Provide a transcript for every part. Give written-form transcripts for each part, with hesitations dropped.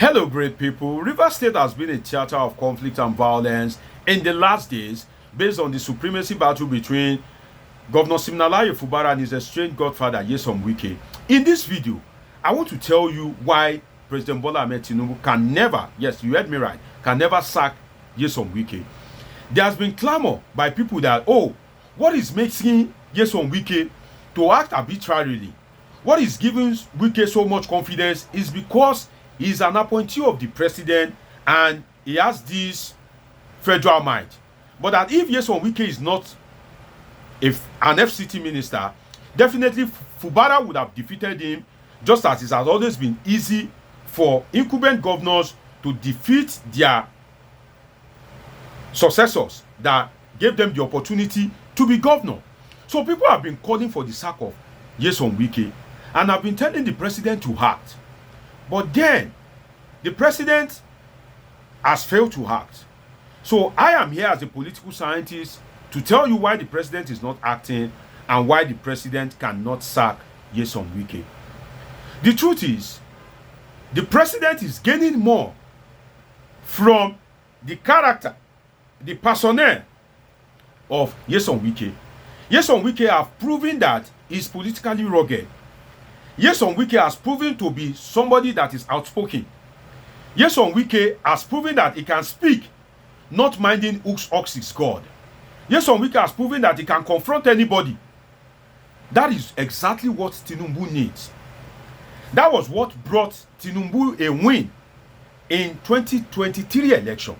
Hello, great people. Rivers State has been a theater of conflict and violence in the last days based on the supremacy battle between Governor Fubara and his estranged godfather, Nyesom Wike. In this video, I want to tell you why President Bola Tinubu can never, yes, you heard me right, can never sack Nyesom Wike. There has been clamor by people that, oh, what is making Nyesom Wike to act arbitrarily? What is giving Wike so much confidence is because he is an appointee of the president and he has this federal might. But that if Nyesom Wike is not an FCT minister, definitely Fubara would have defeated him, just as it has always been easy for incumbent governors to defeat their successors that gave them the opportunity to be governor. So people have been calling for the sack of Nyesom Wike and have been telling the president to act. But then the president has failed to act. So I am here as a political scientist to tell you why the president is not acting and why the president cannot sack Nyesom Wike. The truth is, the president is gaining more from the character, the personnel of Nyesom Wike. Nyesom Wike have proven that he's politically rugged. Nyesom Wike has proven to be somebody that is outspoken. Nyesom Wike has proven that he can speak, not minding ox is God. Nyesom Wike has proven that he can confront anybody. That is exactly what Tinubu needs. That was what brought Tinubu a win in 2023 election.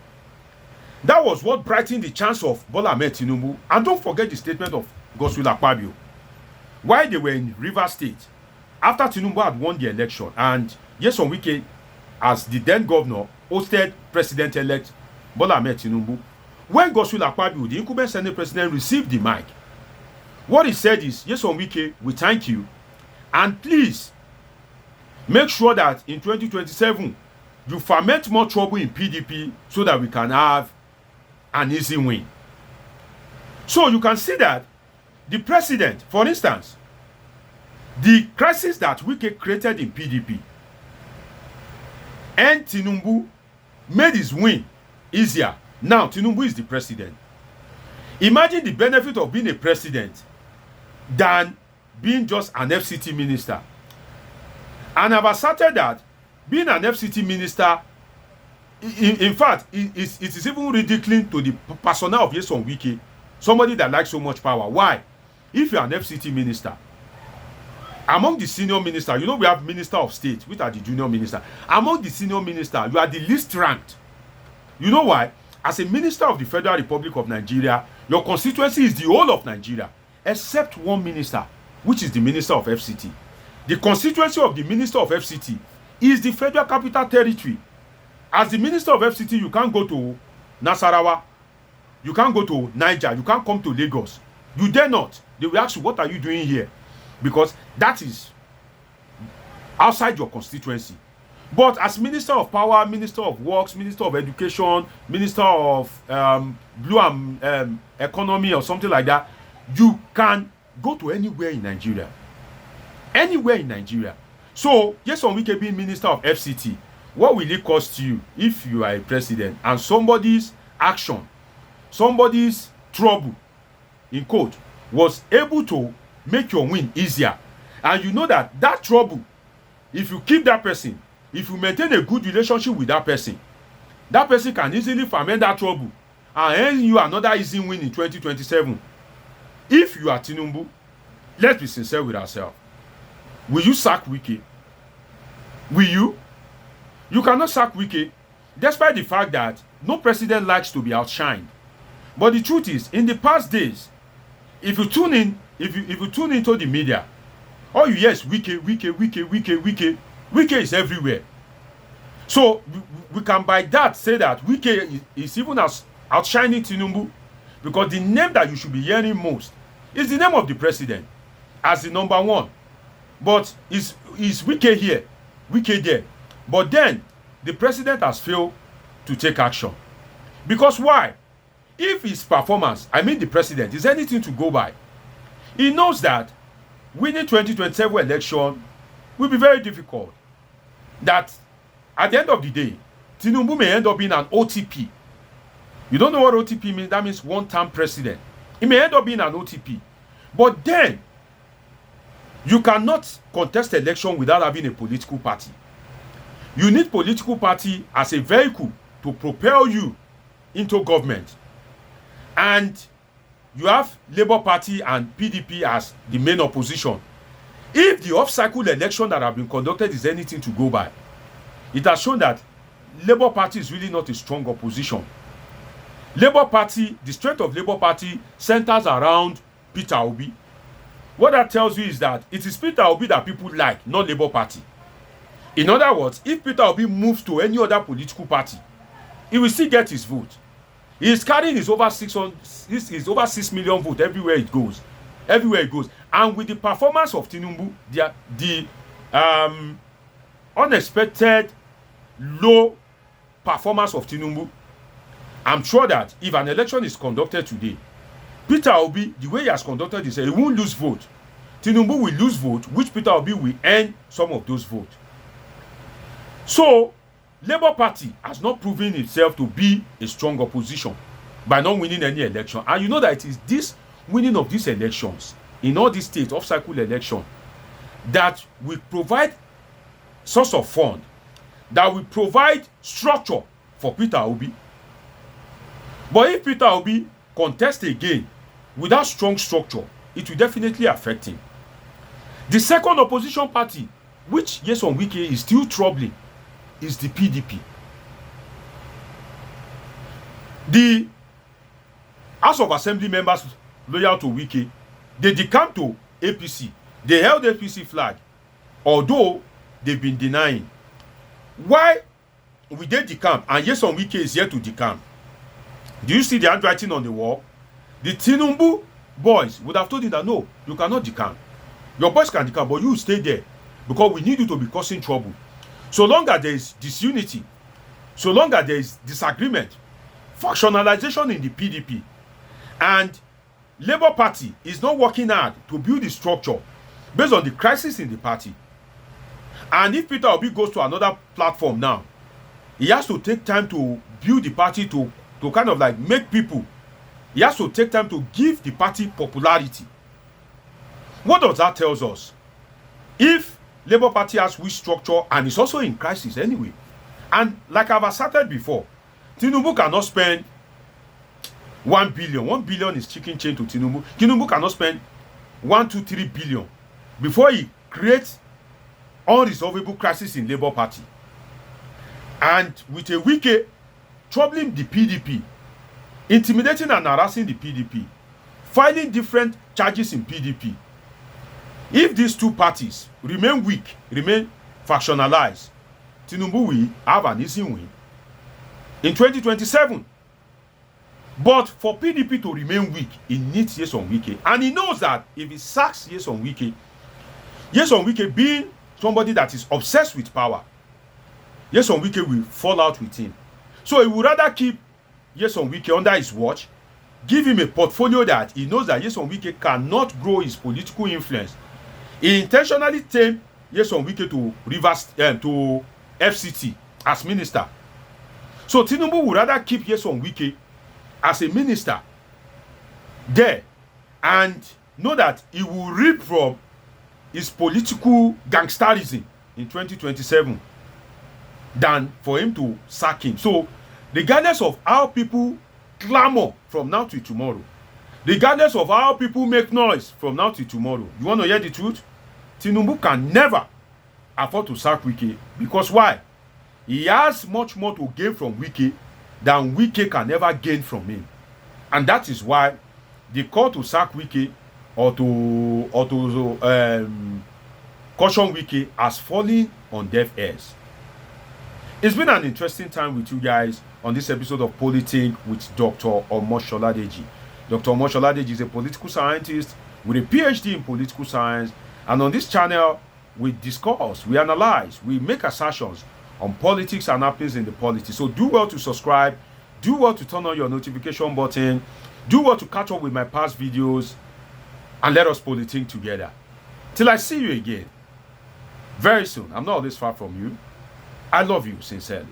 That was what brightened the chance of Bola Tinubu. And don't forget the statement of godson while they were in Rivers State after Tinubu had won the election and Nyesom Wike, as the then governor, hosted President-elect Bola Tinubu. When godson the incumbent Senate president, received the mic, what he said is, Nyesom Wike, we thank you, and please make sure that in 2027 you ferment more trouble in PDP so that we can have an easy win. So you can see that the president, for instance, the crisis that Wike created in PDP and Tinubu made his win easier. Now Tinubu is the president. Imagine the benefit of being a president than being just an FCT minister. And I've asserted that being an FCT minister, in fact, it is even ridiculous to the personnel of Nyesom Wike, somebody that likes so much power. Why? If you're an FCT minister, among the senior minister, you know we have minister of state, which are the junior minister. Among the senior minister, you are the least ranked. You know why? As a minister of the Federal Republic of Nigeria, your constituency is the whole of Nigeria, except one minister, which is the minister of FCT. The constituency of the minister of FCT is the Federal Capital Territory. As the minister of FCT, you can't go to Nasarawa, you can't go to Niger, you can't come to Lagos. You dare not. They will ask you, what are you doing here? Because that is outside your constituency. But as Minister of Power, Minister of Works, Minister of Education, Minister of Blue and Economy or something like that, you can go to anywhere in Nigeria. Anywhere in Nigeria. So, Nyesom Wike being Minister of FCT, what will it cost you if you are a president and somebody's action, somebody's trouble, in quote, was able to make your win easier? And you know that that trouble, if you keep that person, if you maintain a good relationship with that person can easily ferment that trouble and earn you another easy win in 2027. If you are Tinubu, let's be sincere with ourselves. Will you sack Wike? Will you? You cannot sack Wike, despite the fact that no president likes to be outshined. But the truth is, in the past days, if you tune in, if you tune into the media, oh yes, Wike is everywhere. So we can by that say that Wike is even as outshining Tinubu, because the name that you should be hearing most is the name of the president as the number one. But is Wike here, Wike there. But then the president has failed to take action. Because why? If his performance, I mean the president, is anything to go by, he knows that winning 2027 election will be very difficult. That at the end of the day, Tinubu may end up being an OTP. You don't know what OTP means? That means one-term president. He may end up being an OTP. But then, you cannot contest election without having a political party. You need political party as a vehicle to propel you into government. And you have Labour Party and PDP as the main opposition. If the off-cycle election that have been conducted is anything to go by, it has shown that Labour Party is really not a strong opposition. Labour Party, the strength of Labour Party centers around Peter Obi. What that tells you is that it is Peter Obi that people like, not Labour Party. In other words, if Peter Obi moves to any other political party, he will still get his vote. He is carrying his over 6 million vote everywhere it goes. Everywhere it goes. And with the performance of Tinubu, the unexpected low performance of Tinubu, I'm sure that if an election is conducted today, Peter Obi, the way he has conducted this, he won't lose vote. Tinubu will lose vote, which Peter Obi will earn some of those votes. So, Labour Party has not proven itself to be a strong opposition by not winning any election. And you know that it is this winning of these elections, in all these states, off-cycle election, that will provide source of fund, that will provide structure for Peter Obi. But if Peter Obi contests again without strong structure, it will definitely affect him. The second opposition party, which Nyesom Wike is still troubling, is the PDP. The House of Assembly members loyal to Wike, they decamped to APC. They held APC flag, although they've been denying. Why we did decamp and Nyesom Wike is here to decamp? Do you see the handwriting on the wall? The Tinubu boys would have told him that no, you cannot decamp. Your boys can decamp, but you stay there because we need you to be causing trouble. So long as there is disunity, so long as there is disagreement, factionalization in the PDP, and Labour Party is not working hard to build the structure based on the crisis in the party. And if Peter Obi goes to another platform now, he has to take time to build the party to kind of like make people. He has to take time to give the party popularity. What does that tell us? If Labour Party has weak structure and is also in crisis anyway, and like I've asserted before, Tinubu cannot spend 1 billion. 1 billion is chicken chain to Tinubu. Tinubu cannot spend 1, 2, 3 billion before he creates unresolvable crisis in Labour Party. And with a Wike troubling the PDP, intimidating and harassing the PDP, filing different charges in PDP. If these two parties remain weak, remain factionalized, Tinubu will have an easy win in 2027. But for PDP to remain weak, it needs Nyesom Wike. And he knows that if he sacks Nyesom Wike being somebody that is obsessed with power, Nyesom Wike will fall out with him. So he would rather keep Nyesom Wike under his watch, give him a portfolio that he knows that Nyesom Wike cannot grow his political influence. He intentionally tamed Nyesom Wike to FCT as minister. So Tinubu would rather keep Nyesom Wike as a minister there and know that he will reap from his political gangsterism in 2027 than for him to sack him. So regardless of how people clamor from now to tomorrow, regardless of how people make noise from now to tomorrow, you want to hear the truth? Tinubu can never afford to sack Wike. Because why? He has much more to gain from Wike than Wike can ever gain from him. And that is why the call to sack Wike or to caution Wike has fallen on deaf ears. It's been an interesting time with you guys on this episode of Politics with Dr. Omosholadeji. Dr. Omosholadeji is a political scientist with a PhD in political science, and on this channel we discuss, we analyze, we make assertions on politics and happenings in the politics. So do well to subscribe, do well to turn on your notification button, do well to catch up with my past videos, and let us politic together. Till I see you again very soon. I'm not always far from you. I love you sincerely.